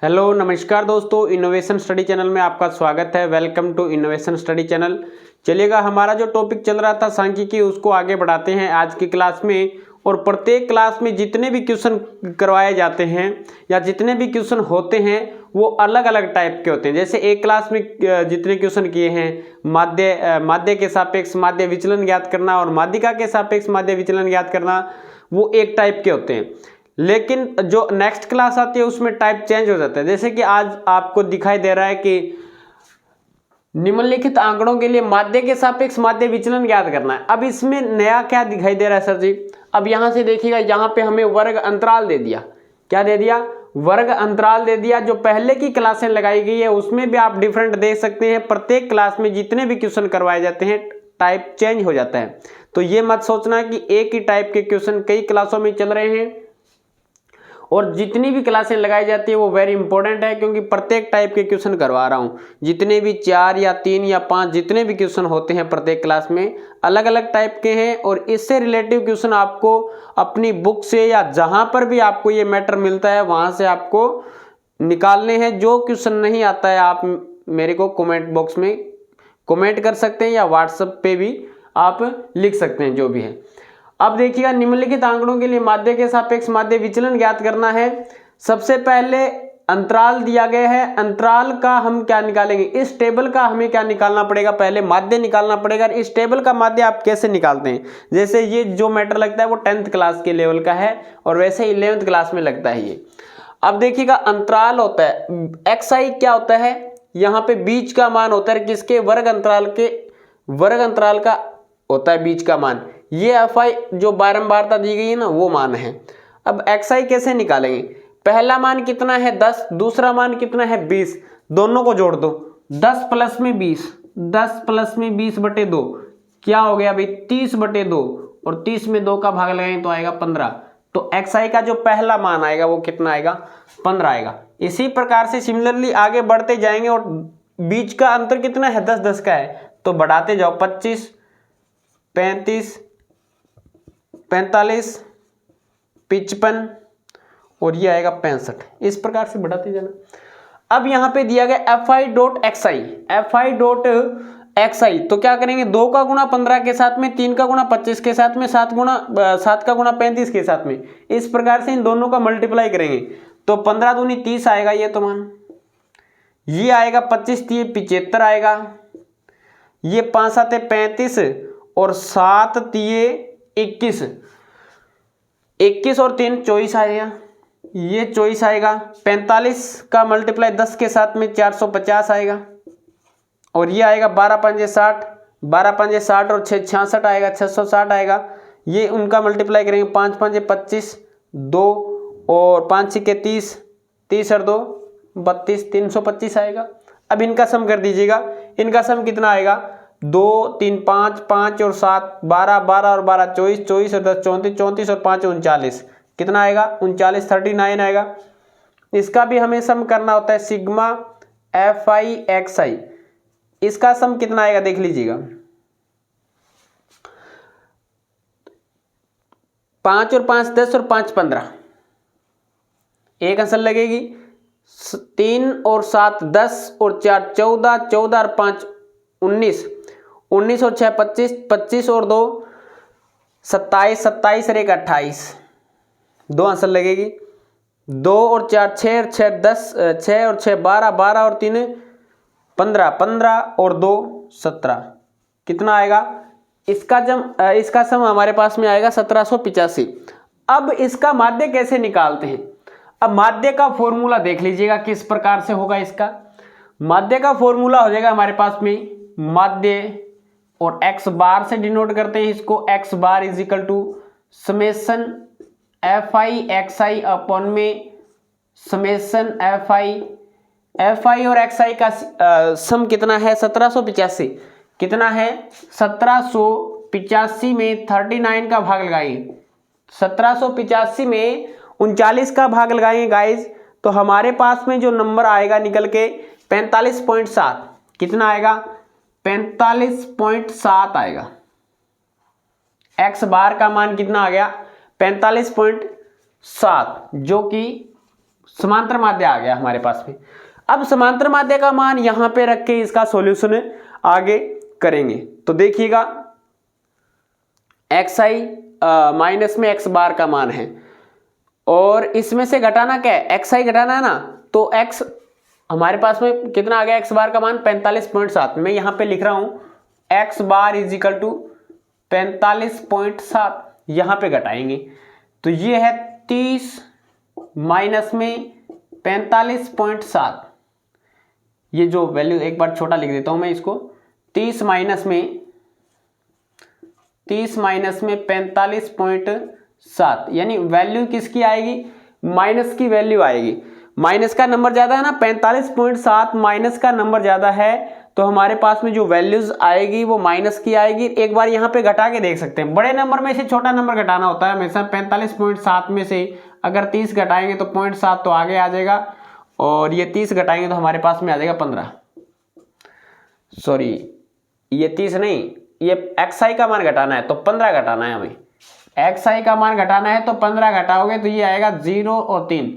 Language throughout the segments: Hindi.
हेलो नमस्कार दोस्तों, इनोवेशन स्टडी चैनल में आपका स्वागत है। Welcome to innovation study channel. चलिएगा, हमारा जो टॉपिक चल रहा था सांख्यिकी, उसको आगे बढ़ाते हैं आज की क्लास में। और प्रत्येक क्लास में जितने भी क्वेश्चन करवाए जाते हैं या जितने भी क्वेश्चन होते हैं वो अलग अलग टाइप के होते हैं। जैसे एक क्लास में जितने क्वेश्चन किए हैं, माध्य के सापेक्ष माध्य विचलन ज्ञात करना और माध्यिका के सापेक्ष माध्य विचलन ज्ञात करना, वो एक टाइप के होते हैं। लेकिन जो नेक्स्ट क्लास आती है उसमें टाइप चेंज हो जाता है। जैसे कि आज आपको दिखाई दे रहा है कि निम्नलिखित आंकड़ों के लिए माध्य के सापेक्ष माध्य विचलन ज्ञात करना है। अब इसमें नया क्या दिखाई दे रहा है सर जी? अब यहां से देखिएगा, यहां पे हमें वर्ग अंतराल दे दिया। क्या दे दिया? वर्ग अंतराल दे दिया। जो पहले की क्लासें लगाई गई है उसमें भी आप डिफरेंट देख सकते हैं। प्रत्येक क्लास में जितने भी क्वेश्चन करवाए जाते हैं टाइप चेंज हो जाता है। तो ये मत सोचना कि एक ही टाइप के क्वेश्चन कई क्लासों में चल रहे हैं। और जितनी भी क्लासें लगाई जाती है वो वेरी इंपॉर्टेंट है, क्योंकि प्रत्येक टाइप के क्वेश्चन करवा रहा हूँ। जितने भी 4 या 3 या 5 जितने भी क्वेश्चन होते हैं प्रत्येक क्लास में अलग अलग टाइप के हैं। और इससे रिलेटिव क्वेश्चन आपको अपनी बुक से या जहाँ पर भी आपको ये मैटर मिलता है वहाँ से आपको निकालने हैं। जो क्वेश्चन नहीं आता है आप मेरे को कमेंट बॉक्स में कमेंट कर सकते हैं या व्हाट्सएप पे भी आप लिख सकते हैं, जो भी है। अब देखिएगा, निम्नलिखित आंकड़ों के लिए माध्य के सापेक्ष माध्य विचलन ज्ञात करना है। सबसे पहले अंतराल दिया गया है। अंतराल का हम क्या निकालेंगे? इस टेबल का हमें क्या निकालना पड़ेगा? पहले माध्य निकालना पड़ेगा। इस टेबल का माध्य आप कैसे निकालते हैं? जैसे ये जो मैटर लगता है वो 10th क्लास के लेवल का है और वैसे 11th क्लास में लगता है ये। अब देखिएगा, अंतराल होता है xi। क्या होता है? यहाँ पे बीच का मान होता है किसके? वर्ग अंतराल का होता है बीच का मान। ये fi जो बारंबारता दी गई है ना, वो मान है। अब xi कैसे निकालेंगे? पहला मान कितना है? 10। दूसरा मान कितना है? 20। दोनों को जोड़ दो। 10 प्लस में 20, 10 प्लस में 20 बटे 2 क्या हो गया भाई? 30 बटे 2। और 30 में 2 का भाग लगाएंगे तो आएगा 15। तो xi का जो पहला मान आएगा वो कितना आएगा? 15 आएगा। इसी प्रकार से सिमिलरली आगे बढ़ते जाएंगे। और बीच का अंतर कितना है? 10 10 का है, तो बढ़ाते जाओ। 25, 35, 45, 55 और ये आएगा 65। इस प्रकार से बढ़ाते जाना। अब यहां पे दिया गया fi डॉट xi। तो क्या करेंगे? 2 का गुणा 15 के साथ में, 3 का गुणा 25 के साथ में, 7 का गुणा 35 के साथ में। इस प्रकार से इन दोनों का मल्टीप्लाई करेंगे तो 15 दूनी 30 आएगा। ये तो मान ये आएगा। 25 3 75 आएगा। ये 5 7 35 और 7 3 21, 21 और 3 24 आएगा। ये 24 आएगा। 45 का मल्टीप्लाई 10 के साथ में 450 आएगा। और ये आएगा 12 पंजे 60, 12 पंजे 60 और 6 66 आएगा, 660 आएगा। ये उनका मल्टीप्लाई करेंगे। 5 पंजे 25, 2 और 5 6 30, 30 और 2 32, 325 आएगा। अब इनका सम कर दीजिएगा। इनका सम कितना आएगा? 2 3 5, 5 और 7 12, 12 और 12 24, 24 और 10 34, 34 और 5 39। कितना आएगा? 39 39 आएगा। इसका भी हमें सम करना होता है। सिग्मा fi xi, इसका सम कितना आएगा देख लीजिएगा। 5 और 5 10 और 5 15, एक आंसर लगेगी। 3 और 7 10 और 4 14, 14 और 5 19, 19 और 6 25, 25 और 2 27, 27 और 1 28, 2 आंसर लगेगी। 2 और 4 6 और 6 10, 6 और 6 12, 12 और 3 15, 15 और 2 17। कितना आएगा? इसका सम हमारे पास में आएगा 1785। अब इसका माध्य कैसे निकालते हैं? अब माध्य का फॉर्मूला देख लीजिएगा किस प्रकार से होगा। इसका माध्य का फॉर्मूला हो जाएगा हमारे पास में माध्य, और x बार से डिनोट करते हैं इसको। x bar is equal to summation fi xi upon में समेशन fi और xi का सम कितना है? 1785। कितना है? 1785 में 39 का भाग लगाएंगे। 1785 में 39 का भाग लगाएंगे गाइज, तो हमारे पास में जो नंबर आएगा निकल के 45.7। कितना आएगा? 45.7 आएगा। x बार का मान कितना आ गया? 45.7, जो कि समांतर माध्य आ गया हमारे पास में। अब समांतर माध्य का मान यहां पे रख के इसका सॉल्यूशन आगे करेंगे। तो देखिएगा xi माइनस में x बार का मान है और इसमें से घटाना क्या है, xi घटाना है ना, तो x हमारे पास में कितना आ गया, x बार का मान 45.7। मैं यहां पे लिख रहा हूं x bar is equal to 45.7, यहां पे घटाएंगे तो ये है 30 माइनस में 45.7। ये जो वैल्यू एक बार छोटा लिख देता हूं मैं इसको, 30 माइनस में 45.7, यानी वैल्यू किसकी आएगी, माइनस की वैल्यू आएगी। माइनस का नंबर ज्यादा है ना, 45.7 माइनस का नंबर ज्यादा है, तो हमारे पास में जो वैल्यूज आएगी वो माइनस की आएगी। एक बार यहाँ पे घटा के देख सकते हैं, बड़े नंबर में से छोटा नंबर घटाना होता है हमेशा। 45.7 में से अगर 30 घटाएंगे तो 0.7 तो आगे आ जाएगा, और ये 30 घटाएंगे तो हमारे पास में आ जाएगा 15, सॉरी ये 30 नहीं, ये xi का मान घटाना है तो 15 घटाना है हमें। xi का मान घटाना है तो 15 घटाओगे तो ये आएगा 0 और 3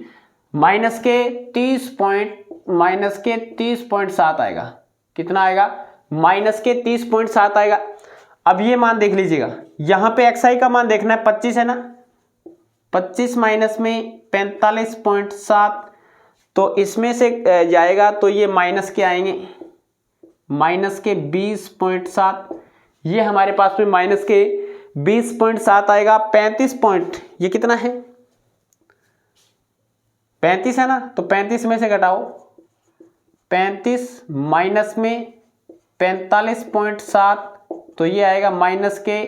माइनस के 30.7 आएगा। कितना आएगा, माइनस के 30.7 आएगा। अब ये मान देख लीजिएगा, यहाँ पे xi का मान देखना है, 25 है ना, 25 माइनस में 45.7, तो इसमें से जाएगा तो ये माइनस के आएंगे, माइनस के 20.7, ये हमारे पास में माइनस के 20.7 आएगा। 35 पॉइंट, ये कितना है 35 है ना, तो 35 में से घटाओ 35 माइनस में 45.7, तो ये आएगा माइनस के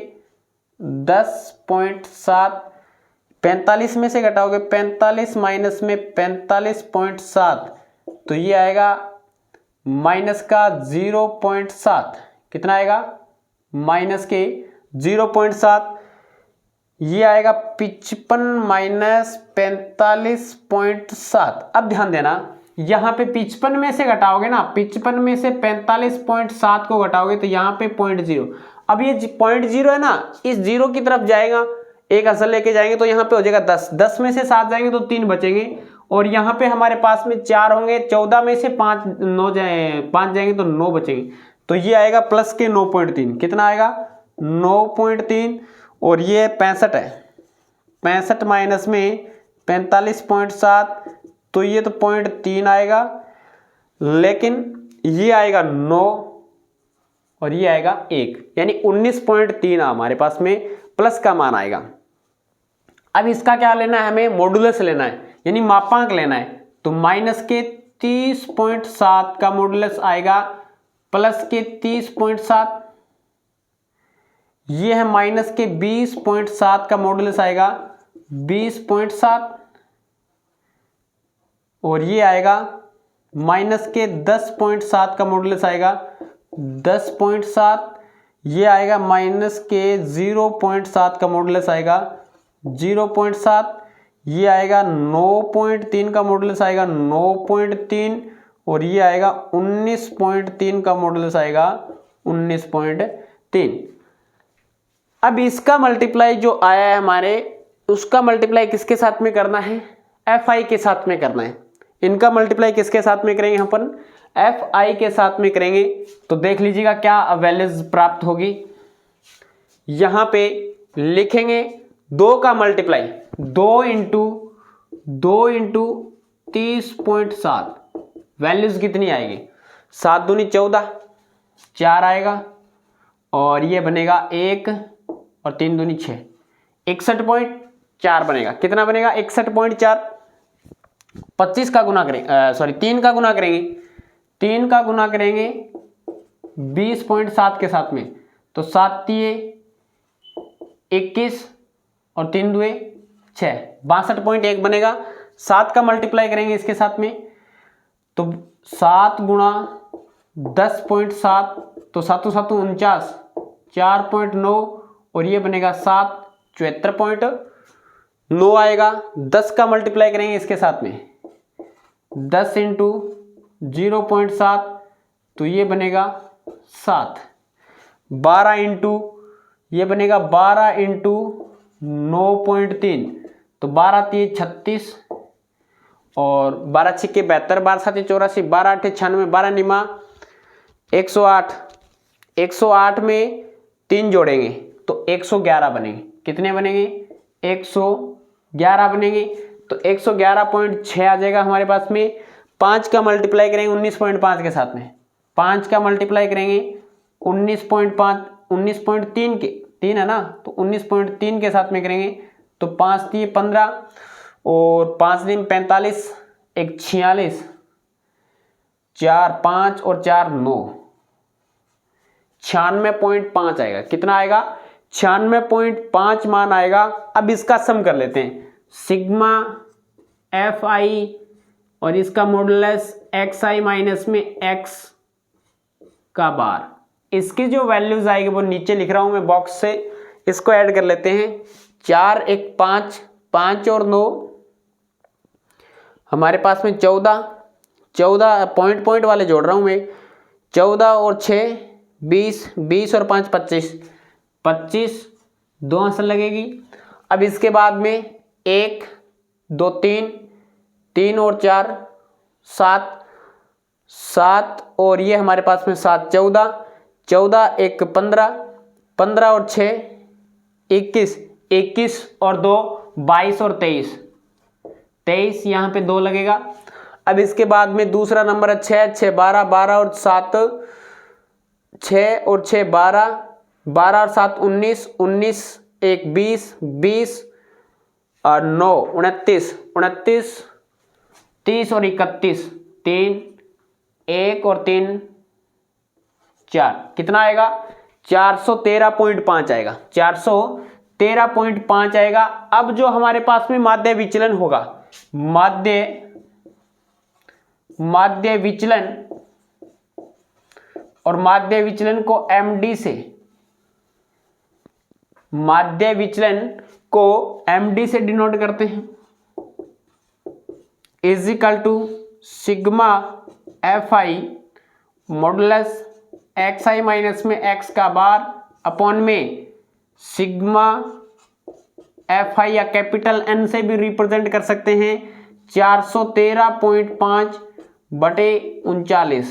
10.7। 45 में से घटाओगे 45 माइनस में 45.7, तो ये आएगा माइनस का 0.7। कितना आएगा, माइनस के 0.7, ये आएगा 55 माइनस 45.7। अब ध्यान देना, यहाँ पे 55 में से घटाओगे ना, 55 में से 45.7 को घटाओगे तो यहाँ पे 0.0। अब ये 0.0 है ना, इस 0 की तरफ जाएगा, एक असल लेके जाएंगे तो यहाँ पे हो जाएगा 10, 10 में से 7 जाएंगे तो 3 बचेंगे, और यहाँ पे हमारे पास में 4 होंगे, 14 में से 5 जाएंगे तो 9 बचेंगे, तो ये आएगा प्लस के 9.3। कितना आएगा, 9.3, और ये 65 है, 65 माइनस में 45.7, तो ये तो 0.3 आएगा, लेकिन ये आएगा 9 और ये आएगा 1, यानी 19.3 हमारे पास में प्लस का मान आएगा। अब इसका क्या लेना है, हमें मॉडुलस लेना है, यानी मापांक लेना है, तो माइनस के 30.7 का मॉडुलस आएगा प्लस के 30.7, ये है माइनस के 20.7 का मॉडुलस आएगा 20.7, और ये आएगा माइनस के 10.7 का मॉडुलस आएगा 10.7, ये आएगा माइनस के 0.7 का मॉडुलस आएगा 0.7, ये आएगा 9.3 का मॉडुलस आएगा 9.3, और ये आएगा 19.3 का मॉडुलस आएगा 19.3। अब इसका मल्टीप्लाई जो आया है हमारे, उसका मल्टीप्लाई किसके साथ में करना है, fi के साथ में करना है। इनका मल्टीप्लाई किसके साथ में करेंगे, अपन fi के साथ में करेंगे। तो देख लीजिएगा क्या वैल्यूज प्राप्त होगी, यहाँ पे लिखेंगे 2 का मल्टीप्लाई, 2 इंटू 30.7, वैल्यूज कितनी आएगी, 7 दूनी 14, 4 आएगा, और ये बनेगा 1 और 3 दूनी 6, 61.4 बनेगा। कितना बनेगा, 61.4। 25 का गुना करेंगे, सॉरी 3 का गुना करेंगे, 3 का गुना करेंगे 20.7 के साथ में, तो 7 तिये 21 और 3 दुए 6, 62.1 बनेगा। 7 का मल्टीप्लाई करेंगे इसके साथ में, तो 7 गुणा 10.7, तो 7 7 49, 4.9, और ये बनेगा 7, 74.9 आएगा। 10 का मल्टीप्लाई करेंगे इसके साथ में, 10 इंटू 0.7, तो ये बनेगा 7, 12 इंटू, ये बनेगा 12 इंटू 9.3, तो 12 3 36, और 12 छिक्के 72, 12 सात 84, 12 आठ 96, 12 निमा 108। 108 में 3 जोड़ेंगे तो 111 बनेंगे। कितने बनेंगे? 111 बनेंगे। तो 111.6 आ जाएगा हमारे पास में। 5 का मल्टीप्लाई करेंगे 19.5 के साथ में, 5 का मल्टीप्लाई करेंगे 19.5, 19.3 के 3 है ना, तो 19.3 के साथ में करेंगे तो 5 3 15 और 5 दिन 45, 1 46, 4 5 और 4 9, 96.5 आएगा। कितना आएगा? 96.5 मान आएगा। अब इसका सम कर लेते हैं, सिग्मा एफ आई और इसका मॉडुलस एक्स आई माइनस में एक्स का बार। इसकी जो वैल्यूज आएगी वो नीचे लिख रहा हूं मैं बॉक्स से, इसको ऐड कर लेते हैं। 4 1 5, 5 और 9 हमारे पास में 14, 14 पॉइंट वाले जोड़ रहा हूं मैं। 14 और 6 20, 20 और 5 25, 25 2 आंसर लगेगी। अब इसके बाद में 1 2 3, 3 और 4 7, 7 और ये हमारे पास में 7 14, 14 1 15, 15 और 6 21, 21 और 2 22 और 23, 23 यहाँ पे 2 लगेगा। अब इसके बाद में दूसरा नंबर है 6 6 12, 12 और 7 6 और 6 12, 12 और 7 19, 19 1 20, 20 और 9 29, 29 30 और 31, 3 1 और 3 4, कितना आएगा? 413.5 आएगा। 413.5 आएगा। अब जो हमारे पास में माध्य विचलन होगा, माध्य विचलन और माध्य विचलन को एमडी से, माध्य विचलन को एमडी से डिनोट करते हैं, is equal to sigma F I modulus X I minus में एक्स का बार अपॉन में सिग्मा एफ आई या कैपिटल एन से भी रिप्रेजेंट कर सकते हैं 413.5 बटे 39,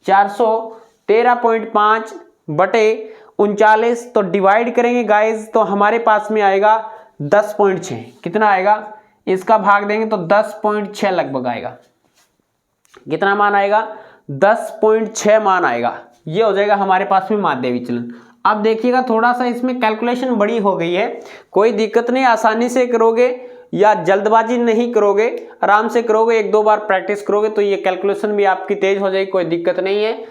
413.5 बटे 39 तो डिवाइड करेंगे गाइज तो हमारे पास में आएगा 10.6। कितना आएगा? इसका भाग देंगे तो 10.6 लगभग आएगा। कितना मान आएगा? 10.6 मान आएगा। ये हो जाएगा हमारे पास में माध्य विचलन। अब देखिएगा थोड़ा सा इसमें कैलकुलेशन बड़ी हो गई है, कोई दिक्कत नहीं, आसानी से करोगे या जल्दबाजी नहीं करोगे, आराम से करोगे, 1-2 बार प्रैक्टिस करोगे तो ये कैलकुलेशन भी आपकी तेज हो जाएगी, कोई दिक्कत नहीं है।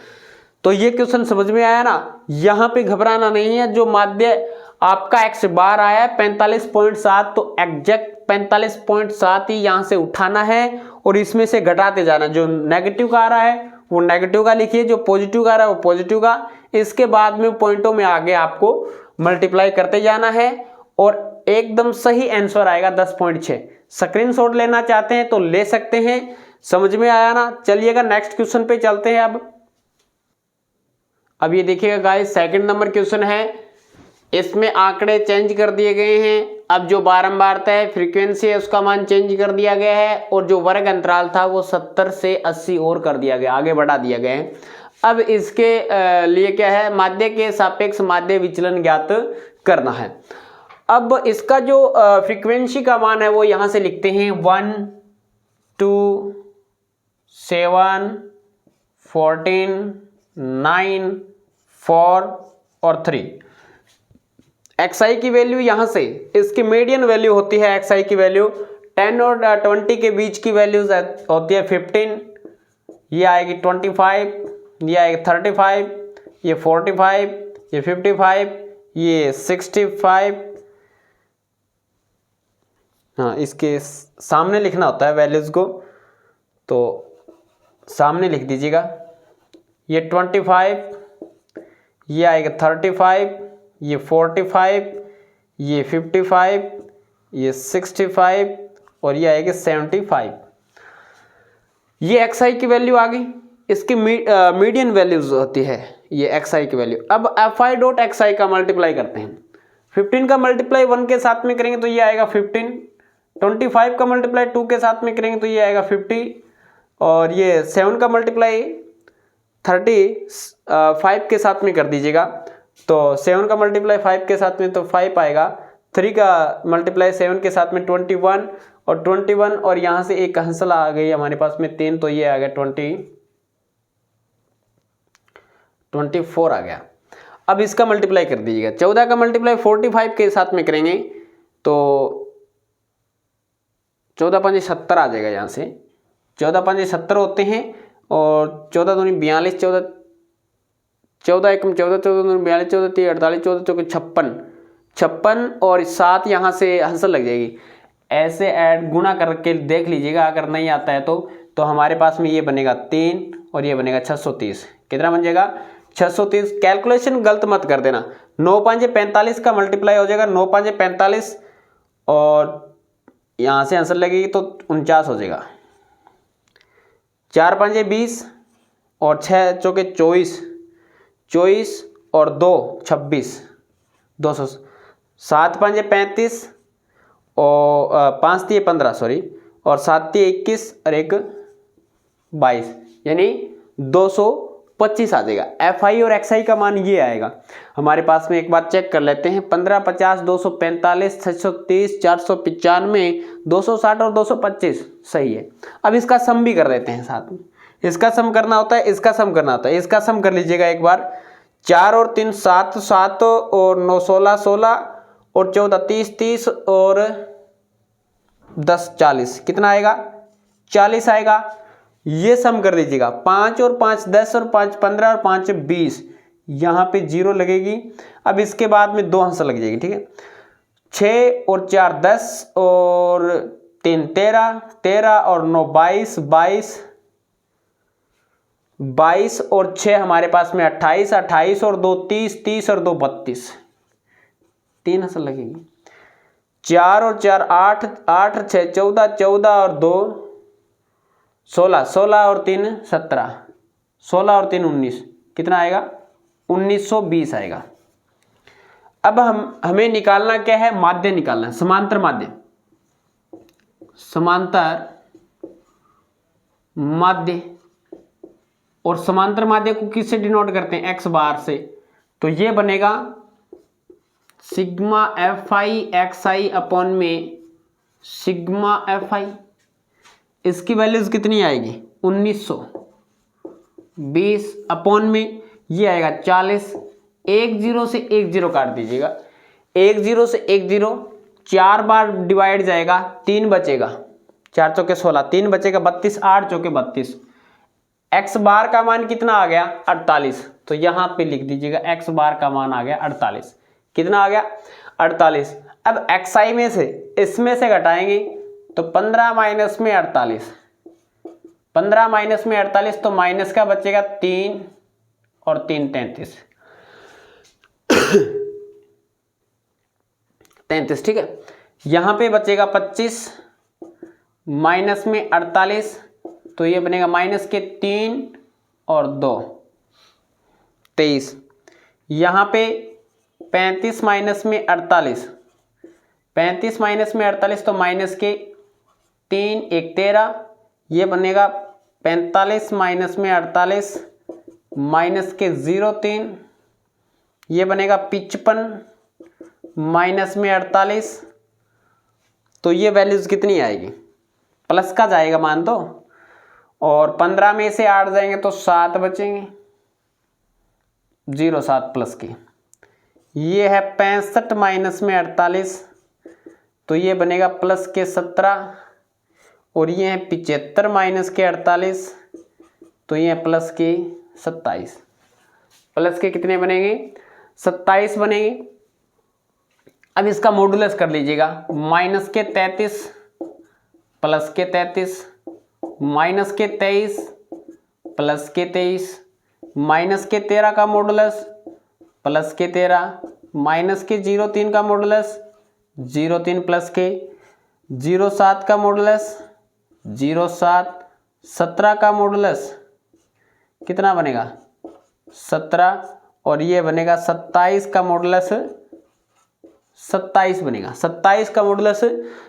तो ये क्वेश्चन समझ में आया ना? यहाँ पे घबराना नहीं है। जो माध्य आपका एक्स बार आया है 45.7 तो एग्जैक्ट 45.7 ही यहाँ से उठाना है और इसमें से घटाते जाना। जो नेगेटिव का आ रहा है वो नेगेटिव का लिखिए, जो पॉजिटिव का आ रहा है वो पॉजिटिव का। इसके बाद में पॉइंटों में आगे आपको मल्टीप्लाई करते जाना है और एकदम सही आंसर आएगा 10.6। स्क्रीनशॉट लेना चाहते हैं तो ले सकते हैं। समझ में आया ना? चलिएगा नेक्स्ट क्वेश्चन पे चलते हैं। अब ये देखिएगा गाइस, सेकंड नंबर क्वेश्चन है। इसमें आंकड़े चेंज कर दिए गए हैं। अब जो बारंबारता है, फ्रीक्वेंसी है, उसका मान चेंज कर दिया गया है और जो वर्ग अंतराल था वो 70 से 80 और कर दिया गया, आगे बढ़ा दिया गया है। अब इसके लिए क्या है? माध्य के सापेक्ष माध्य विचलन ज्ञात करना है। अब इसका जो फ्रीक्वेंसी का मान है वो यहाँ से लिखते हैं 1 2 7 14 9 4 और 3। xi की वैल्यू यहाँ से, इसकी मीडियन वैल्यू होती है xi की वैल्यू 10 और 20 के बीच की वैल्यूज होती है 15, ये आएगी 25, ये आएगी 35, ये 45, ये 55, ये 65। हाँ, इसके सामने लिखना होता है वैल्यूज को, तो सामने लिख दीजिएगा। ये 25, ये आएगा 35, ये 45, ये 55, ये 65 और ये आएगी 75। ये xi की वैल्यू आ गई। इसकी मीडियन वैल्यूज होती है ये xi की वैल्यू। अब fi डॉट xi का मल्टीप्लाई करते हैं। 15 का मल्टीप्लाई 1 के साथ में करेंगे तो ये आएगा 15, 25 का मल्टीप्लाई 2 के साथ में करेंगे तो ये आएगा 50, और ये 7 का मल्टीप्लाई 35 के साथ में कर दीजिएगा, तो 7 का मल्टीप्लाई 5 के साथ में तो 5 आएगा, 3 का मल्टीप्लाई 7 के साथ में 21, और 21 और यहाँ से एक हंसला आ गई हमारे पास में 3, तो ये आ गया 24 आ गया। अब इसका मल्टीप्लाई कर दीजिएगा, 14 का मल्टीप्लाई 45 के साथ में करेंगे तो 14 पंजे 70 आ जाएगा, यहाँ से 14 पंजे 70 होते हैं, और 14 दूनी 42, 14 एकम 14, 14 दूनी 42, 14 तीन 48, 14 चौके 56, और 7 यहाँ से हंसल लग जाएगी। ऐसे ऐड गुणा करके देख लीजिएगा, अगर नहीं आता है तो हमारे पास में ये बनेगा 3 और ये बनेगा 630। कितना बन जाएगा? 630। कैलकुलेशन गलत मत कर देना। 9 पंजे 45 का मल्टीप्लाई हो जाएगा, 9 पंजे 45, और यहाँ से आंसर लगेगी तो 49 हो जाएगा। 4 पंजे 20 और 6 चौके 24 और 2 26, 200। 7 पंजे 35 और 5 दिए 15 सॉरी, और 7 दिए 21 और 1 22, यानी 225 आ जाएगा। FI और XI का मान ये आएगा। हमारे पास में एक बार चेक कर लेते हैं, 15 50 245 630 495 260 और 225 सही है। अब इसका सम भी कर देते हैं साथ में। इसका सम करना होता है, इसका सम करना होता है। इसका सम कर लीजिएगा एक बार। 4 और 3 7 7 और 9 16 16 और 14 30 30 और 10 40, कितना आएगा? 40 आएगा। ये सम कर दीजिएगा। 5 और 5 10 और 5 15 और 5 20, यहाँ पे 0 लगेगी। अब इसके बाद में 2 हंस लग जाएगी, ठीक है। 6 और 4 10 और 3 13 13 और 9 22 22 और 6 हमारे पास में 28 28 और 2 30 30 और 2 32, 3 हंस लगेगी। 4 और 4 8 8 6 14 14 और 2 16 16 और 3 17 16 और 3 19, कितना आएगा? 1920 आएगा। अब हमें निकालना क्या है? माध्य निकालना है, समांतर माध्य। समांतर माध्य, और समांतर माध्य को किससे डिनोट करते हैं? x बार से। तो ये बनेगा सिग्मा FI XI अपॉन में सिग्मा FI। इसकी वैल्यूज कितनी आएगी? 1920 अपॉन में ये आएगा 40। 1 0 से 1 0 काट दीजिएगा। 1 0 से 1 0 4 बार डिवाइड जाएगा, 3 बचेगा। 4 चौके 16, 3 बचेगा 32, 8 चौके 32। x बार का मान कितना आ गया? 48। तो यहाँ पे लिख दीजिएगा x बार का मान आ गया 48। कितना आ गया? 48। अब xi में से इसमें से घटाएंगे तो 15 माइनस में 48, 15 माइनस में 48, तो माइनस का बचेगा 3 और 3 33, 33, ठीक है। यहाँ पे बचेगा 25 माइनस में 48, तो ये बनेगा माइनस के 3 और 2 23। यहाँ पे 35 माइनस में 48, 35 माइनस में 48, तो माइनस के 3 1 13, ये बनेगा 45 माइनस में 48 माइनस के 0 3, ये बनेगा 55 माइनस में 48। तो ये वैल्यूज कितनी आएगी? प्लस का जाएगा मान तो, और 15 में से 8 जाएंगे तो 7 बचेंगे, 0 7 प्लस के। ये है 65 माइनस में 48, तो ये बनेगा प्लस के 17, और ये है 75 माइनस के 48, तो ये है प्लस के 27। प्लस के कितने बनेंगे? 27 बनेंगे। अब इसका मॉडुलस कर लीजिएगा। माइनस के 33 प्लस के 33, माइनस के 23 प्लस के 23, माइनस के 13 का मॉडुलस प्लस के 13, माइनस के 0 3 का मॉडुलस 0 3 प्लस के 0 7 का मॉडुलस 0 7, 17 का मॉडुलस कितना बनेगा? 17, और ये बनेगा 27 का मॉडुलस 27 बनेगा। 27 का मॉडुलस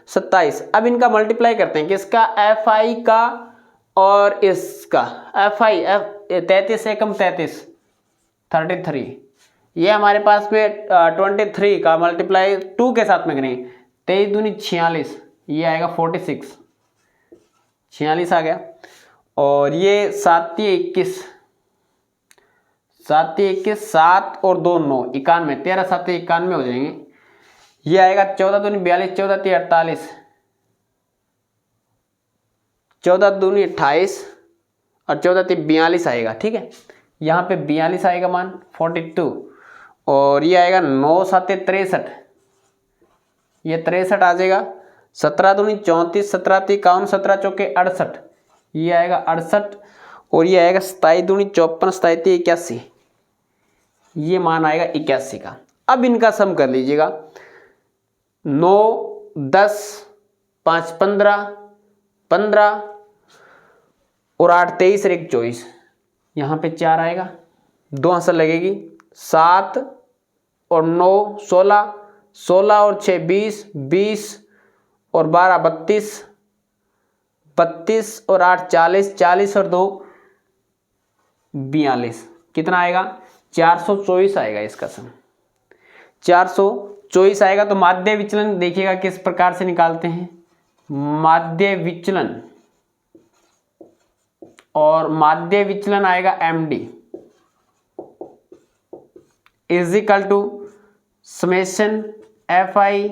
27। अब इनका मल्टीप्लाई करते हैं किसका, FI का और इसका। FI 33 एकम 33 33, ये हमारे पास में 23 का मल्टीप्लाई 2 के साथ में करेंगे। 23 दूनी 46, ये आएगा 46, 46 आ गया। और ये 7 21, 7 21, 7 और 2 9, 91, 13 7 91 हो जाएंगे। ये आएगा 14 दूनी 42, 14 3 48, 14 दूनी 28 और 14 3 42 आएगा। ठीक है, यहाँ पे 42 आएगा मान 42। और ये आएगा 9 7 63, ये 63 आ जाएगा। 17 दूनी 34, 17 3 51, 17 चौके 68, ये आएगा 68। और ये आएगा 27 दूनी 54, 27 3 81, ये मान आएगा 81 का। अब इनका सम कर लीजिएगा। 9 10 5 15 15 और 8 23 और 1 24, यहाँ पे 4 आएगा, 2 आंसर लगेगी। 7 और 9 16, 16 और 6 20, 20 और 12 32, 32 और 8 40, 40 और 2 42, कितना आएगा, 424 आएगा इसका सम, 424 आएगा। तो माध्य विचलन देखिएगा किस प्रकार से निकालते हैं। माध्य विचलन, और माध्य विचलन आएगा MD is equal to summation FI,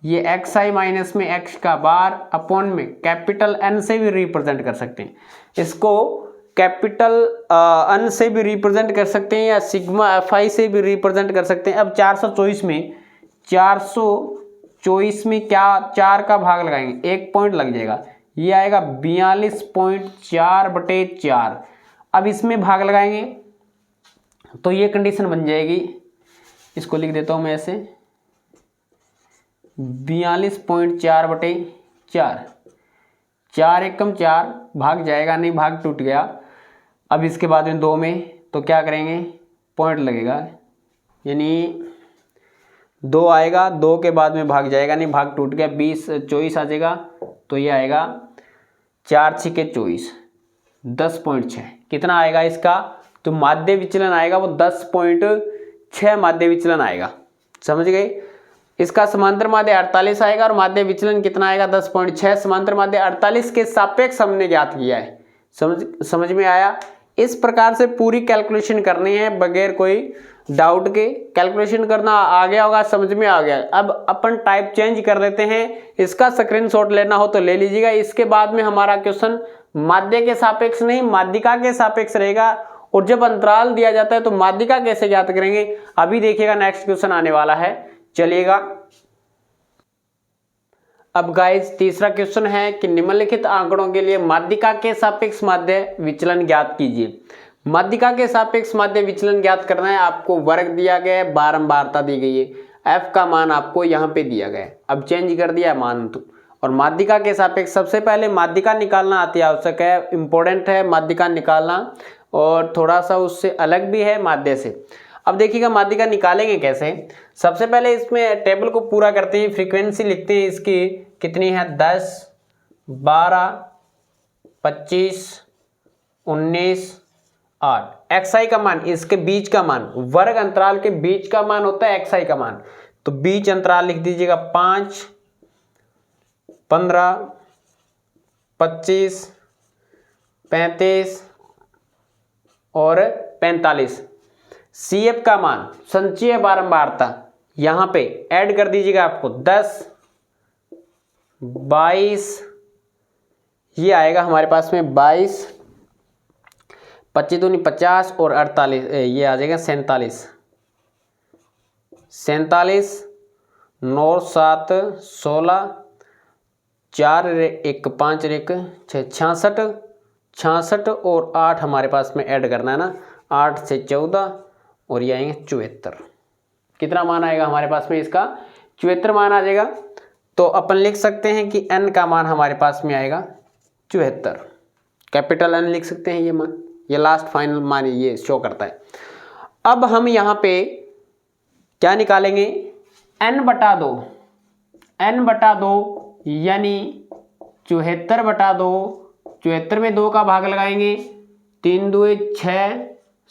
ये XI माइनस में X का बार अपॉन में कैपिटल N से भी रिप्रेजेंट कर सकते हैं, इसको कैपिटल N से भी रिप्रेजेंट कर सकते हैं या सिग्मा FI से भी रिप्रेजेंट कर सकते हैं। अब 424 में क्या 4 का भाग लगाएंगे, 1 पॉइंट लग जाएगा, ये आएगा 42.4/4। अब इसमें भाग लगाएंगे तो ये कंडीशन बन जाएगी, इसको लिख देता हूं मैं ऐसे 42.4/4, 4 एकम 4, भाग जाएगा नहीं, भाग टूट गया। अब इसके बाद में 2 में तो क्या करेंगे, पॉइंट लगेगा, यानी 2 आएगा, 2 के बाद में भाग जाएगा नहीं, भाग टूट गया, 20 24 आ जाएगा। तो ये आएगा 4 6 24, 10.6 कितना आएगा इसका, तो माध्य विचलन आएगा वो 10.6 माध्य विचलन आएगा। समझ गए। इसका समांतर माध्य 48 आएगा और माध्य विचलन कितना आएगा, 10.6। समांतर माध्य 48 के सापेक्ष हमने ज्ञात किया है। समझ में आया। इस प्रकार से पूरी कैलकुलेशन करनी है बगैर कोई डाउट के। कैलकुलेशन करना आ गया होगा, समझ में आ गया। अब अपन टाइप चेंज कर लेते हैं, इसका स्क्रीनशॉट लेना हो तो ले लीजिएगा। इसके बाद में हमारा क्वेश्चन माध्य के सापेक्ष नहीं माध्यिका के सापेक्ष रहेगा, और जब अंतराल दिया जाता है तो माध्यिका कैसे ज्ञात करेंगे अभी देखिएगा, नेक्स्ट क्वेश्चन आने वाला है। चलिएगा अब गाइस तीसरा क्वेश्चन है कि निम्नलिखित आंकड़ों के लिए माध्यिका के सापेक्ष माध्य विचलन ज्ञात कीजिए। माध्यिका के सापेक्ष माध्य विचलन ज्ञात करना है। आपको वर्ग दिया गया है, बारंबारता दी गई है, f का मान आपको यहाँ पे दिया गया है, अब चेंज कर दिया मान तो। और माध्यिका के सापेक्ष सबसे पहले माध्यिका निकालना अति आवश्यक है, इंपॉर्टेंट है माध्यिका निकालना, और थोड़ा सा उससे अलग भी है माध्य से। अब देखिएगा माध्यिका निकालेंगे कैसे। सबसे पहले इसमें टेबल को पूरा करते हैं, फ्रीक्वेंसी लिखते हैं इसकी कितनी है, 10 12 25 19 8। XI का मान, इसके बीच का मान, वर्ग अंतराल के बीच का मान होता है XI का मान, तो बीच अंतराल लिख दीजिएगा 5 15 25 35 और 45। CF का मान संचयी बारंबारता यहाँ पे ऐड कर दीजिएगा आपको 10 22, ये आएगा हमारे पास में 22 25 दूनी 50 और 48, ये आ जाएगा 47 9 7 16 4 1 5 1 6 66 और 8 हमारे पास में ऐड करना है ना, 8 से 14 और ये आएंगे 74। कितना मान आएगा हमारे पास में, इसका 74 मान आ जाएगा। तो अपन लिख सकते हैं कि n का मान हमारे पास में आएगा 74, कैपिटल N लिख सकते हैं। ये मान, ये लास्ट फाइनल मान ये शो करता है। अब हम यहाँ पे क्या निकालेंगे, n/2 यानी 74/2। 74 में 2 का भाग लगाएंगे, 3 2 6,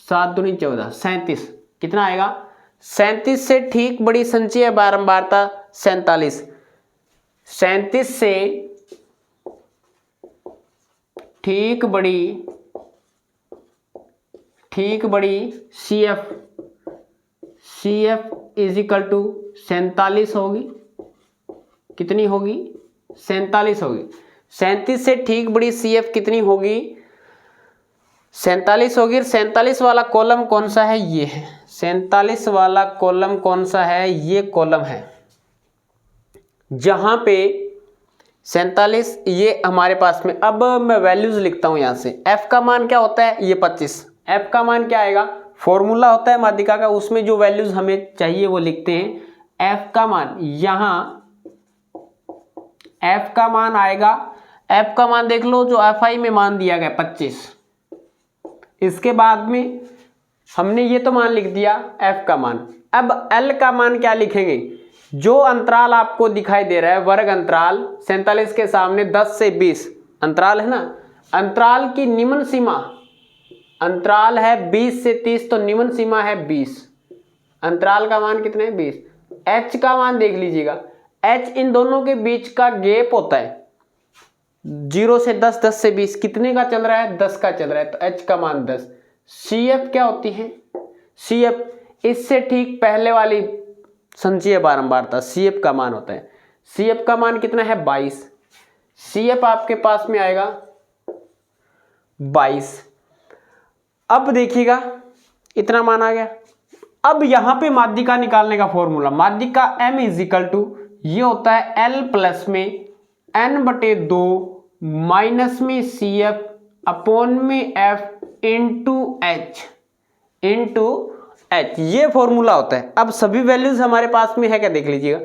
7 दूनी 14, 37। कितना आएगा? 37 से ठीक बड़ी संचयी बारंबारता 47। 37 से ठीक बड़ी CF इज इक्वल टू 47 होगी। कितनी होगी? 47 होगी। 37 से ठीक बड़ी CF कितनी होगी? 47 होगी। 47 वाला कॉलम कौन सा है? ये है। 47 वाला कॉलम कौन सा है? ये कॉलम है जहां पे 47 ये हमारे पास में। अब मैं वैल्यूज लिखता हूं यहां से। f का मान क्या होता है? ये 25। f का मान क्या आएगा? फॉर्मूला होता है माध्यिका का, उसमें जो वैल्यूज हमें चाहिए वो लिखते हैं। f का मान यहां f का मान आएगा। f का मान देख लो, जो fi में मान दिया गया 25। इसके बाद में हमने ये तो मान लिख दिया f का मान। अब l का मान क्या लिखेंगे? जो अंतराल आपको दिखाई दे रहा है वर्ग अंतराल 47 के सामने 10 से 20 अंतराल है ना, अंतराल की निम्न सीमा, अंतराल है 20 से 30 तो निम्न सीमा है 20। अंतराल का मान कितने है? 20। h का मान देख लीजिएगा। h इन दोनों के बीच का गैप होता है 0 से 10, 10 से 20। कितने का चल रहा है? 10 का चल रहा है, तो h का मान 10। CF क्या होती है? CF इससे ठीक पहले वाली संचयी बारंबारता CF का मान होता है। CF का मान कितना है? 22। CF आपके पास में आएगा 22। अब देखिएगा इतना मान आ गया। अब यहां पे माध्यिका निकालने का फॉर्मूला, माध्यिका M इज इक्वल टू ये होता है L प्लस में n/2 माइनस में CF अपॉन में F इंटू H, ये फॉर्मूला होता है। अब सभी वैल्यूज हमारे पास में है क्या? देख लीजिएगा।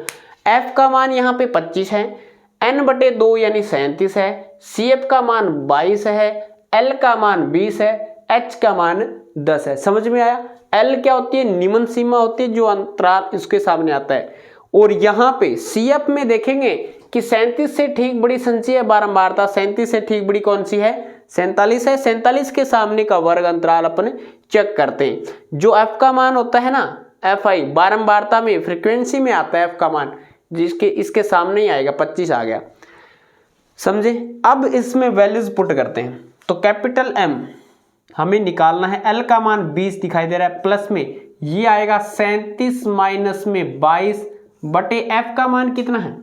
F का मान यहाँ पे 25 है, n/2 यानी 37 है, CF का मान 22 है, L का मान 20 है, H का मान 10 है। समझ में आया? L क्या होती है? निम्न सीमा होती है, जो अंतराल इसके सामने आता है। और यहाँ पे CF में देखेंगे कि 37 से ठीक बड़ी संचयी बारंबारता 37 से ठीक बड़ी कौन सी है? 47 है। 47 के सामने का वर्ग अंतराल अपन चेक करते हैं। जो f का मान होता है ना, fi बारंबारता में फ्रीक्वेंसी में आता है f का मान, जिसके इसके सामने ही आएगा। 25 आ गया। समझे? अब इसमें वैल्यूज पुट करते हैं। तो कैपिटल M हमें निकालना है। L का मान 20 दिखाई दे रहा है, प्लस में ये आएगा 37 माइनस में 22 बटे f का मान कितना है?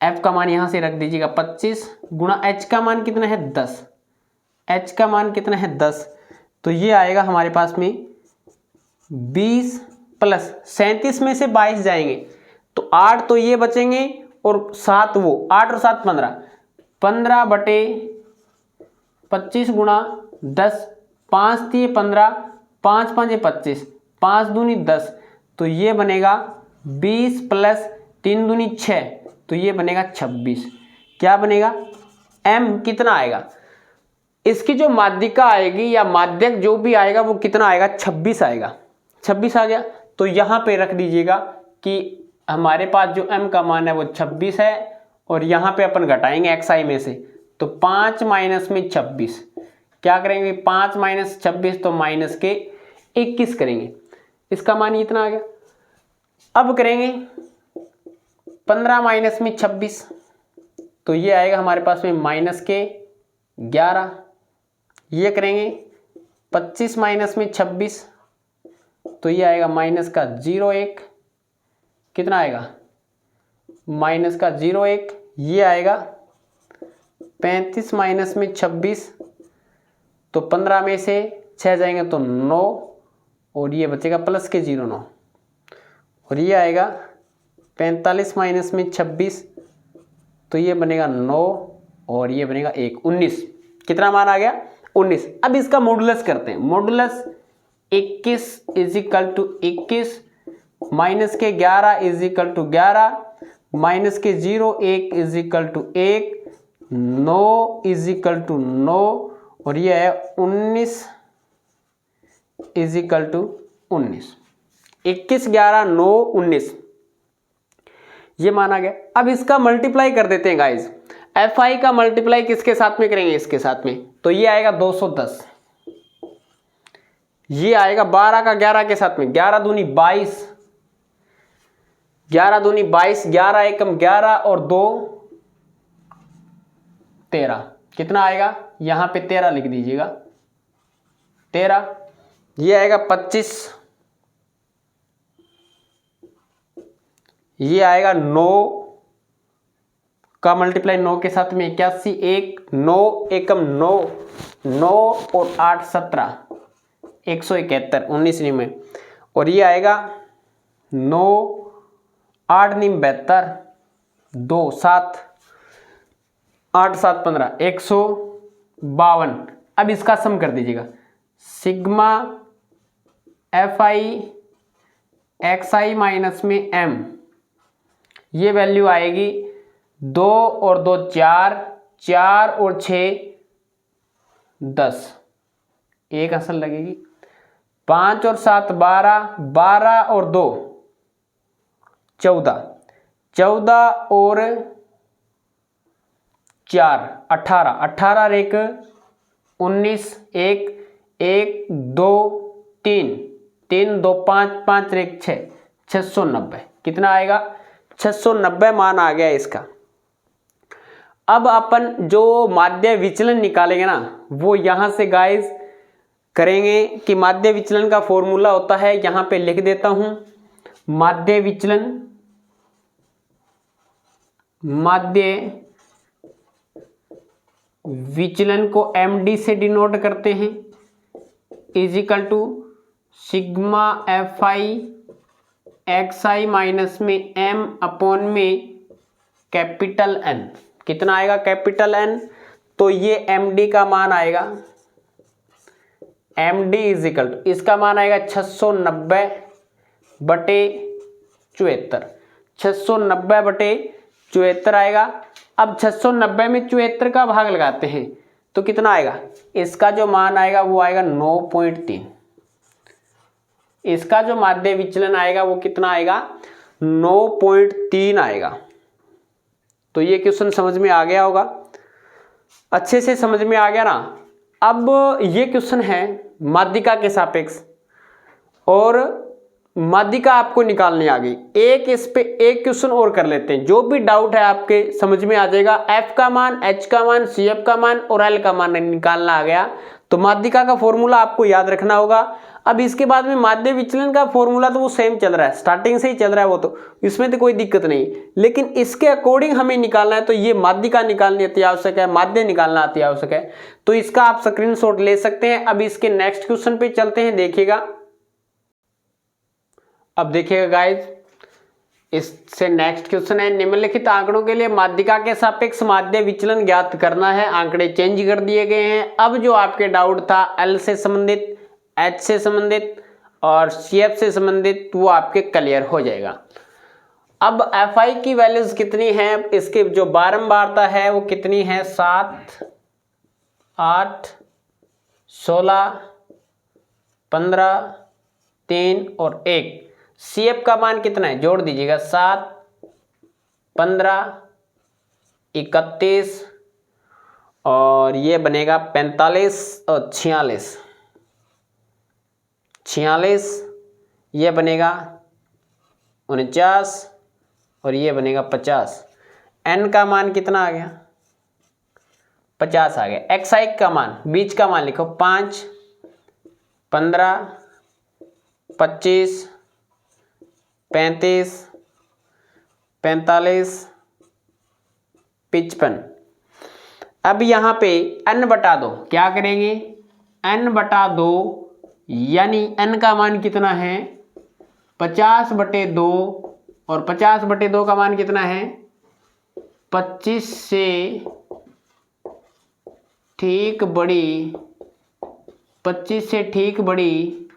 f का मान यहां से रख दीजिएगा 25 गुणा h का मान कितना है? 10। h का मान कितना है? 10। तो ये आएगा हमारे पास में 20 प्लस 37 में से 22 जाएंगे तो 8 तो ये बचेंगे और 7 वो, 8 और 7 15, 15 बटे 25 गुणा 10, 5 दिए 15, 5 5 25, 5 दूनी 10, तो ये बनेगा 20 प्लस 3 दूनी 6, तो ये बनेगा 26। क्या बनेगा? M कितना आएगा? इसकी जो माध्यिका आएगी या माध्यक जो भी आएगा वो कितना आएगा? 26 आएगा। 26 आ गया। तो यहाँ पे रख दीजिएगा कि हमारे पास जो M का मान है वो 26 है और यहाँ पे अपन घटाएंगे xi में से, तो 5 माइनस में 26 क्या करेंगे? 5 माइनस 26 तो माइनस के 21 करेंगे। इसका मान इतना आ गया। अब करेंगे 15 माइनस में 26 तो ये आएगा हमारे पास में माइनस के 11। ये करेंगे 25 माइनस में 26 तो ये आएगा माइनस का 0,1। कितना आएगा? माइनस का 0,1। ये आएगा 35 माइनस में 26 तो 15 में से 6 जाएंगे तो 9 और ये बचेगा प्लस के 0,9 और ये आएगा 45 माइनस में 26 तो ये बनेगा 9 और ये बनेगा 1, 19। कितना मान आ गया? 19। अब इसका मॉडुलस करते हैं। Modulus 21 is equal to 21 minus के 11 इज इक्वल टू 11 माइनस के 0 1 is equal to 1 9 is equal to 9 और ये है 19 इज इक्वल टू 19। 21 11 9 19 ये माना गया। अब इसका मल्टीप्लाई कर देते हैं गाइज। Fi का मल्टीप्लाई किसके साथ में करेंगे, इसके साथ में, तो ये आएगा 210। ये आएगा 12 का 11 के साथ में, 11 दूनी 22, 11 दूनी 22, 11 एकम 11 और 2 13। कितना आएगा, यहां पे 13 लिख दीजिएगा, 13। ये आएगा 25, ये आएगा 9 का मल्टीप्लाई 9 के साथ में 81, 1 9 एकम 9, 9 और 8 17, 171, 19 में। और ये आएगा 9 8 नीम 72, 2 7 8 7 15, 152। अब इसका सम कर दीजिएगा, सिग्मा Fi xi माइनस में m, ये वैल्यू आएगी 2 और 2 4, 4 और 6 10, एक असल लगेगी, 5 और 7 12, 12 और 2 14, 14 और 4 18, 18 एक 19, 1 1 2 3 3 2 5 5 एक 6, 690। कितना आएगा, 690 मान आ गया इसका। अब अपन जो माध्य विचलन निकालेंगे ना, वो यहां से गाइस करेंगे कि माध्य विचलन का फॉर्मूला होता है, यहां पे लिख देता हूं, माध्य विचलन, माध्य विचलन को md से डिनोट करते हैं, is equal to sigma Fi xi minus में m अपॉन में कैपिटल N। कितना आएगा कैपिटल N, तो ये md का मान आएगा, md इज इक्वल टू, इसका मान आएगा 690 बटे 74, 690 बटे 74 आएगा। अब 690 में 74 का भाग लगाते हैं तो कितना आएगा, इसका जो मान आएगा वो आएगा 9.3। इसका जो माध्य विचलन आएगा वो कितना आएगा, 9.3 आएगा। तो ये क्वेश्चन समझ में आ गया होगा, अच्छे से समझ में आ गया ना। अब ये क्वेश्चन है माध्यिका के सापेक्ष, और माध्यिका आपको निकालनी आ गई। एक इस पे एक क्वेश्चन और कर लेते हैं, जो भी डाउट है आपके समझ में आ जाएगा। F का मान, H का मान, CF का मान और L का मान निकालना आ गया, तो माध्यिका का फॉर्मूला आपको याद रखना होगा। अब इसके बाद में माध्य विचलन का फॉर्मूला तो वो सेम चल रहा है, स्टार्टिंग से ही चल रहा है वो, तो इसमें तो कोई दिक्कत नहीं, लेकिन इसके अकॉर्डिंग हमें निकालना है। तो ये माध्यिका निकालनी अति आवश्यक है, माध्य निकालना अति आवश्यक है, तो इसका आप स्क्रीनशॉट ले सकते हैं। अब इसके नेक्स्ट क्वेश्चन पे चलते हैं, देखिएगा। अब देखिएगा गाइज, इससे नेक्स्ट क्वेश्चन है, निम्नलिखित आंकड़ों के लिए माध्यिका के सापेक्ष माध्य विचलन ज्ञात करना है। आंकड़े चेंज कर दिए गए हैं। अब जो आपके डाउट था L से संबंधित, H से संबंधित और CF से संबंधित, वो आपके क्लियर हो जाएगा। अब Fi की वैल्यूज कितनी है, इसके जो बारंबारता है वो कितनी है, 7 8 16 15 3 और 1। CF का मान कितना है, जोड़ दीजिएगा, 7 15 31 और ये बनेगा 45 और 46, ये बनेगा 49 और ये बनेगा 50। N का मान कितना आ गया, 50 आ गया। XI का मान, बीच का मान लिखो, 5 15 25 35 45 55। अब यहाँ पे n बटा 2 क्या करेंगे, n बटा 2, यानी n का मान कितना है, 50 बटे 2, और 50 बटे 2 का मान कितना है, 25 से ठीक बड़ी, 25 से ठीक बड़ी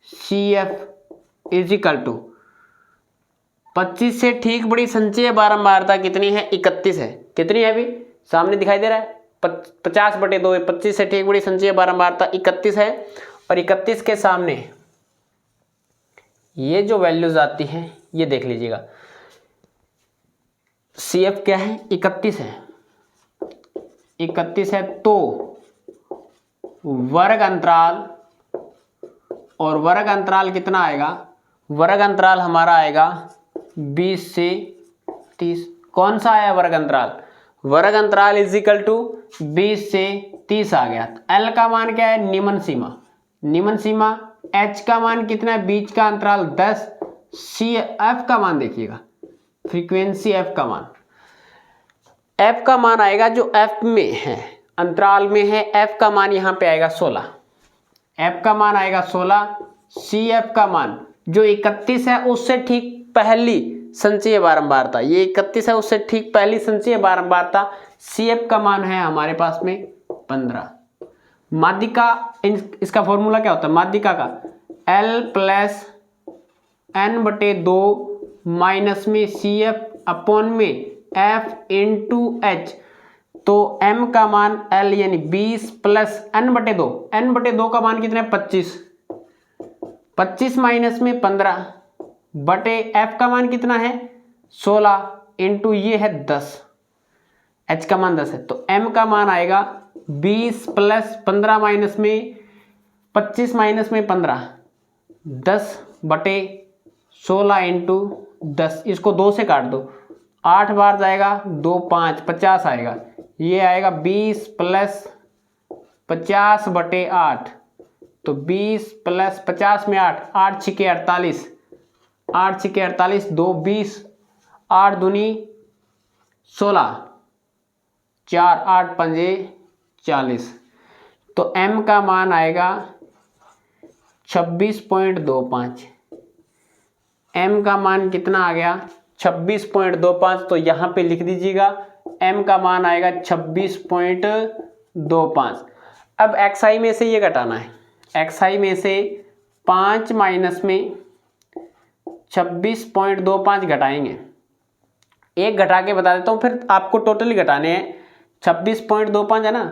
CF इज इक्वल टू 25 से ठीक बड़ी संचयी बारंबारता कितनी है, 31 है। कितनी है, अभी सामने दिखाई दे रहा है, 50 बटे 2 है, 25 से ठीक बड़ी संचयी बारंबारता 31 है, और 31 के सामने ये जो वैल्यूज आती हैं ये देख लीजिएगा। CF क्या है, 31 है, 31 है, तो वर्ग अंतराल, और वर्ग अंतराल कितना आएगा, वर्ग अंतराल हमारा आएगा 20 से 30। कौन सा आया वर्ग अंतराल, वर्ग अंतराल इज इक्वल टू 20 से 30 आ गया। L का मान क्या है, निम्न सीमा, निम्न सीमा। H का मान कितना है, बीच का अंतराल 10। F का मान देखिएगा, फ्रीक्वेंसी F का मान, F का मान आएगा जो F में है, अंतराल में है, F का मान यहाँ पे आएगा 16, F का मान आएगा 16। CF का मान जो 31 है उससे ठीक पहली संचयी बारंबारता, ये 31 है उससे ठीक पहली संचयी बारंबारता, CF का मान है हमारे पास में 15। माध्यिका, इसका फॉर्मूला क्या होता है माध्यिका का, L प्लस n/2 माइनस में CF अपॉन में F इंटू H। तो M का मान L यानी 20 प्लस n/2, n/2 का मान कितना है 25, 25 माइनस में 15 बटे F का मान कितना है 16 इंटू ये है 10, H का मान 10 है, तो M का मान आएगा 20 प्लस 15 माइनस में 25 माइनस में 15, 10 बटे 16 इंटू 10, इसको 2 से काट दो, 8 बार जाएगा 2 5 50 आएगा, ये आएगा 20 प्लस 50 बटे 8, तो 20 प्लस 50 में 8, 8 छिके 48, 8 छिके 48, 2 20, 8 दूनी 16, 4 8 पंजे 40, तो M का मान आएगा 26.25। M का मान कितना आ गया 26.25, तो यहाँ पे लिख दीजिएगा M का मान आएगा 26.25। अब XI में से ये घटाना है, XI में से 5 माइनस में 26.25 घटाएंगे, एक घटा के बता देता हूँ, फिर आपको टोटली घटाने हैं। 26.25 है ना,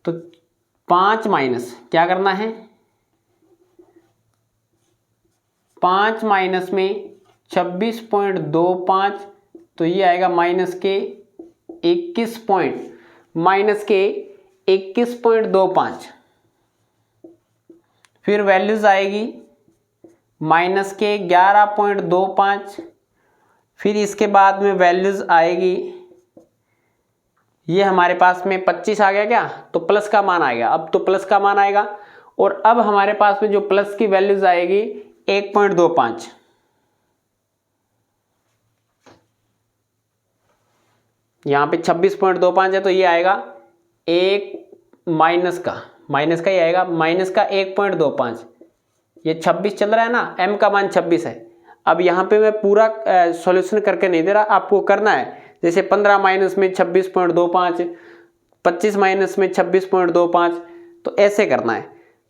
तो 5 माइनस क्या करना है, 5 माइनस में 26.25, तो ये आएगा माइनस के 21.25, फिर वैल्यूज आएगी माइनस के 11.25, फिर इसके बाद में वैल्यूज आएगी, ये हमारे पास में 25 आ गया क्या, तो प्लस का मान आएगा, अब तो प्लस का मान आएगा, और अब हमारे पास में जो प्लस की वैल्यूज आएगी 1.25, यहाँ पे 26.25 है, तो ये आएगा एक माइनस का ही आएगा, माइनस का 1.25, ये 26 चल रहा है ना, M का मान 26 है। अब यहाँ पे मैं पूरा सॉल्यूशन करके नहीं दे रहा, आपको करना है, जैसे 15 माइनस में 26.25, 25 माइनस में 26.25, तो ऐसे करना है।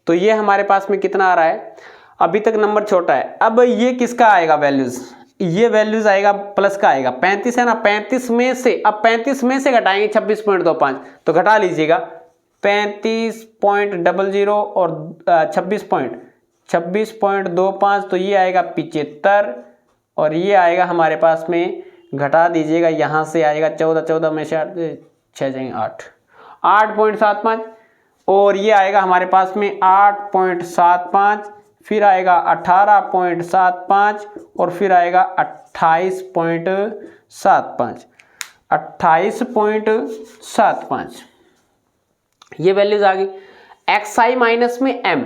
तो ये हमारे पास में कितना आ रहा है, अभी तक नंबर छोटा है। अब ये किसका आएगा वैल्यूज, ये वैल्यूज आएगा प्लस का आएगा, 35 है ना, 35 में से, अब 35 में से घटाएंगे 26.25, तो घटा लीजिएगा 35.00 और 26.25, तो ये आएगा 75, और ये आएगा हमारे पास में, घटा दीजिएगा, यहाँ से आएगा 14 में से 6 जाएंगे 8.75, और ये आएगा हमारे पास में 8.75, फिर आएगा 18.75, और फिर आएगा 28.75, ये वैल्यूज आ गई। XI माइनस में M,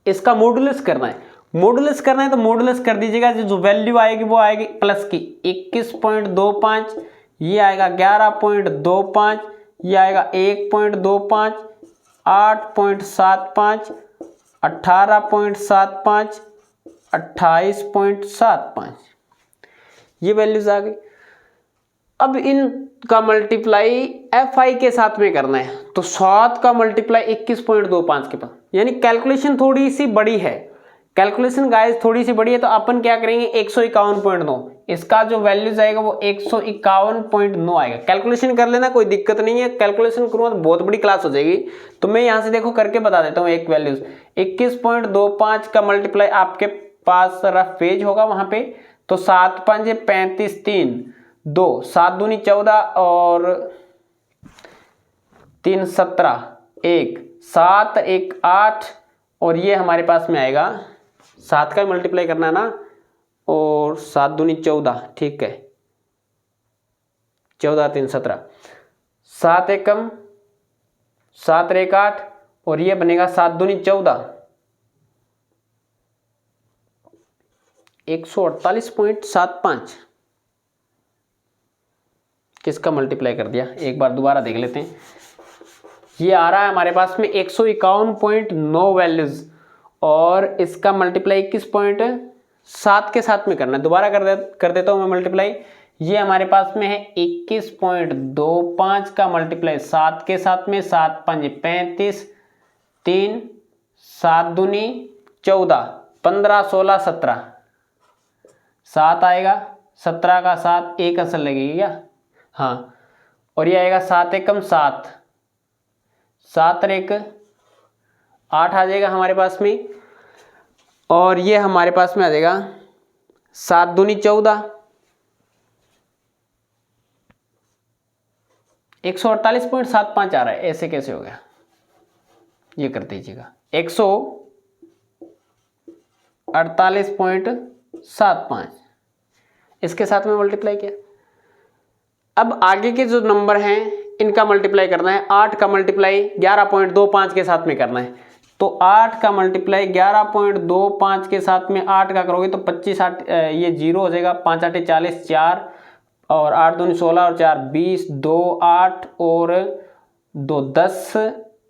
इसका मॉडुलस करना है, मॉडुलस करना है तो मॉडुलस कर दीजिएगा, जो वैल्यू आएगी वो आएगी प्लस की 21.25, ये आएगा 11.25, ये आएगा 1.25, 8.75, 18.75, 28.75, ये वैल्यूज आ गई। अब इनका मल्टीप्लाई FI के साथ में करना है, तो 7 का मल्टीप्लाई 21.25 के पास, यानी कैलकुलेशन थोड़ी सी बड़ी है, कैलकुलेशन गाइस थोड़ी सी बड़ी है, तो अपन क्या करेंगे 151.9, इसका जो वैल्यूज आएगा वो 151.9 आएगा। कैलकुलेशन कर लेना, कोई दिक्कत नहीं है, कैलकुलेशन करूँगा तो बहुत बड़ी क्लास हो जाएगी, तो मैं यहाँ से देखो करके बता देता हूँ। एक वैल्यूज 21.25 का मल्टीप्लाई आपके पास रफ पेज होगा वहां पे। तो 7 पंजे 35, 3 2, 7 दूनी 14 और 3 17, 1 7 1 8 और ये हमारे पास में आएगा 7 का मल्टीप्लाई करना है ना, और 7 दूनी 14, ठीक है, 14 3 17, 7 एकम 7 1 8 और ये बनेगा 7 दूनी 14, 148.75। किसका मल्टीप्लाई कर दिया, एक बार दोबारा देख लेते हैं। ये आ रहा है हमारे पास में 151.9 वैल्यूज और इसका मल्टीप्लाई किस पॉइंट 7 के साथ में करना है। दोबारा कर देता हूं मैं मल्टीप्लाई। ये हमारे पास में है 21.25 का मल्टीप्लाई 7 के साथ में, 7 5 35, 3 7 दूनी 14, 15 16 17, 7 आएगा, 17 का 7 एक असल लगेगी क्या, हाँ, और ये आएगा 7 एकम 7, 7 1 8 आ जाएगा हमारे पास में, और ये हमारे पास में आ जाएगा 7 दूनी 14, 148.75 आ रहा है। ऐसे कैसे हो गया, ये कर दीजिएगा 148.75 इसके साथ में मल्टीप्लाई किया। अब आगे के जो नंबर हैं इनका मल्टीप्लाई करना है। 8 का मल्टीप्लाई 11.25 के साथ में करना है। तो 8 का मल्टीप्लाई 11.25 के साथ में 8 का करोगे तो 25 8 ये 0 हो जाएगा, 5 8 40, 4 और 8 दूनी 16 और 4 20, 2 8 और 2 10,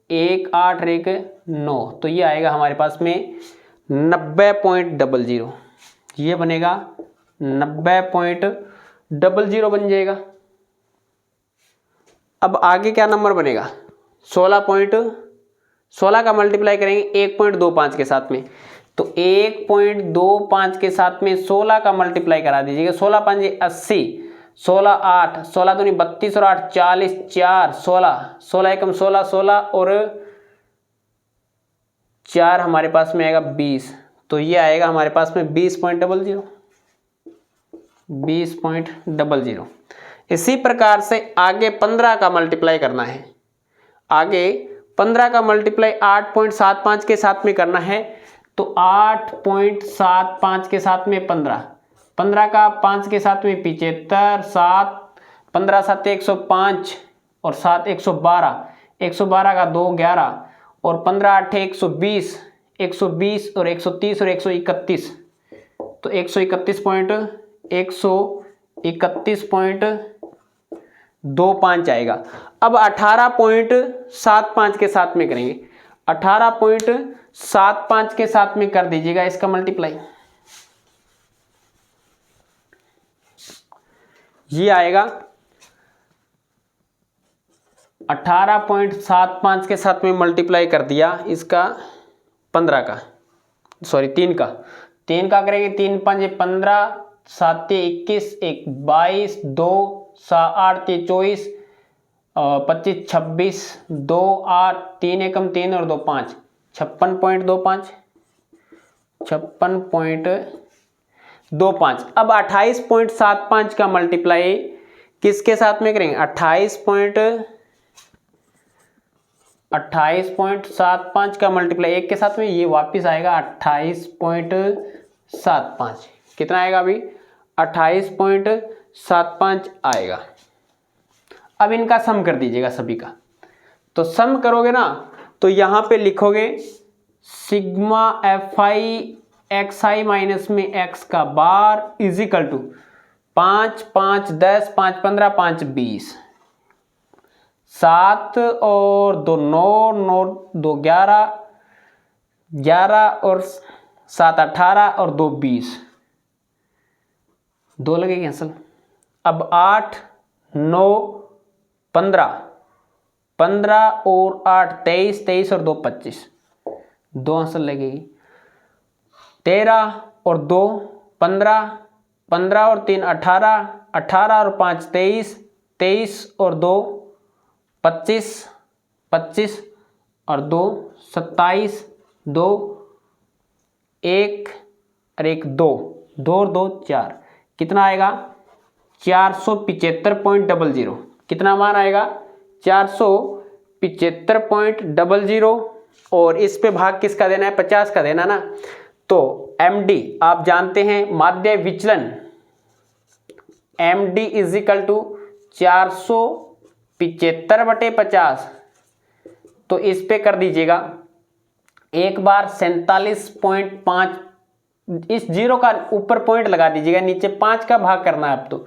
1 8 1 9, तो ये आएगा हमारे पास में 90.00। ये बनेगा 90.00 बन जाएगा। अब आगे क्या नंबर बनेगा, 16 का मल्टीप्लाई करेंगे 1.25 के साथ में। तो 1.25 के साथ में 16 का मल्टीप्लाई करा दीजिएगा। 16 5 80, 16 8, 16 दूनी 32 और 8 40, 4 16, 16 एकम 16 16 और 4 हमारे पास में आएगा 20। तो ये आएगा हमारे पास में 20.00। इसी प्रकार से आगे 15 का मल्टीप्लाई करना है। आगे 15 का मल्टीप्लाई 8.75 के साथ में करना है। तो 8.75 के साथ में 15 का 5 के साथ में 75, 7 15 7 105 और 7 112, 112 का 2 11 और 15 8 120, 120 और 130 और 131, तो 131.25 आएगा। अब 18.75 के साथ में करेंगे। 18.75 के साथ में कर दीजिएगा इसका मल्टीप्लाई। ये आएगा 18.75 के साथ में मल्टीप्लाई कर दिया इसका 15 का, सॉरी 3 का। 3 का करेंगे 3 5 15, 7 21, 1 22, 2 8 24, 25 26, 2 8, 3 एकम 3 और 2 5, 56.25, 56.25। अब 28.75 का मल्टीप्लाई किसके साथ में करेंगे, 28.75 का मल्टीप्लाई 1 के साथ में, ये वापस आएगा 28.75। कितना आएगा अभी, 28.75 आएगा। अब इनका सम कर दीजिएगा सभी का। तो सम करोगे ना तो यहां पे लिखोगे sigma F I x I minus में एक्स का बार इज इक्वल टू 5 5 10, 5 15, 5 20, 7 और 2 9, 9 2 11, 11 और 7 18 और 2 20, 2 लगेगी असल। अब 8 9 15, 15 और 8 23, 23 और 2 25, 2 असल लगेगी। 13 और 2 15, 15 और 3 18, 18 और 5 23, 23 और 2 25, 25 और 2 27, 2 1 और एक 2, 2 और 2 4, कितना आएगा 475.00। कितना मान आएगा 475.00। और इस पे भाग किसका देना है 50 का देना ना। तो MD आप जानते हैं माध्य विचलन, MD इज इक्वल टू 475/50। तो इस पे कर दीजिएगा एक बार 47.5, इस 0 का ऊपर पॉइंट लगा दीजिएगा, नीचे 5 का भाग करना है अब। तो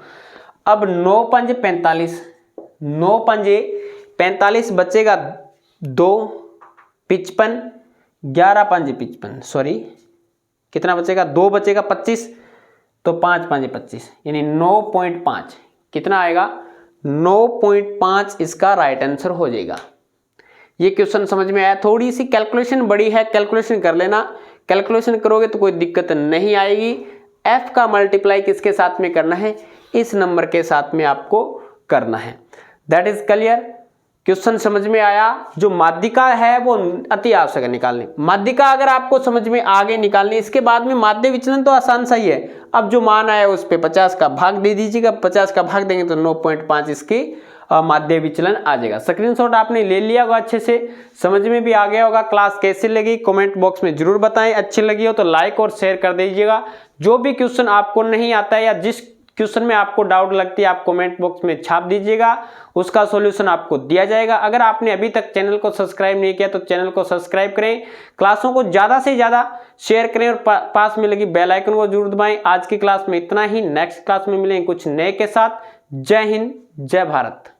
अब 9 पंजे 45, 9 पंजे 45 बचेगा 2, 55, 11 पंजे 55, सॉरी कितना बचेगा 2 बचेगा 25, तो 5 पंजे 25 यानी 9.5। कितना आएगा 9.5 इसका राइट आंसर हो जाएगा। ये क्वेश्चन समझ में आया। थोड़ी सी कैलकुलेशन बड़ी है, कैलकुलेशन कर लेना, कैलकुलेशन करोगे तो कोई दिक्कत नहीं आएगी। f का मल्टीप्लाई किसके साथ में करना है, इस नंबर के साथ में आपको करना है। That is clear. क्वेश्चन समझ में आया। जो माध्यिका है वो अति आवश्यक है निकालनी। माध्यिका अगर आपको समझ में आ गई निकालनी, इसके बाद में माध्य विचलन तो आसान सा ही है। अब जो मान आया उस पे 50 का भाग दे दीजिएगा, 50 का भाग देंगे तो 9.5 इसकी माध्य विचलन आ जाएगा। स्क्रीनशॉट आपने ले लिया होगा, अच्छे से समझ में भी आ गया होगा। क्लास कैसी लगी कमेंट बॉक्स में जरूर बताएं। अच्छी लगी हो तो लाइक और शेयर कर दीजिएगा। जो भी क्वेश्चन आपको नहीं आता है या जिस क्वेश्चन में आपको डाउट लगती है आप कमेंट बॉक्स में छाप दीजिएगा, उसका सॉल्यूशन आपको दिया जाएगा। अगर आपने अभी तक चैनल को सब्सक्राइब नहीं किया तो चैनल को सब्सक्राइब करें, क्लासों को ज़्यादा से ज़्यादा शेयर करें और पास में लगी बेल आइकन को जरूर दबाएं। आज की क्लास में इतना ही, नेक्स्ट क्लास में मिलेंगे कुछ नए के साथ। जय हिंद, जय भारत।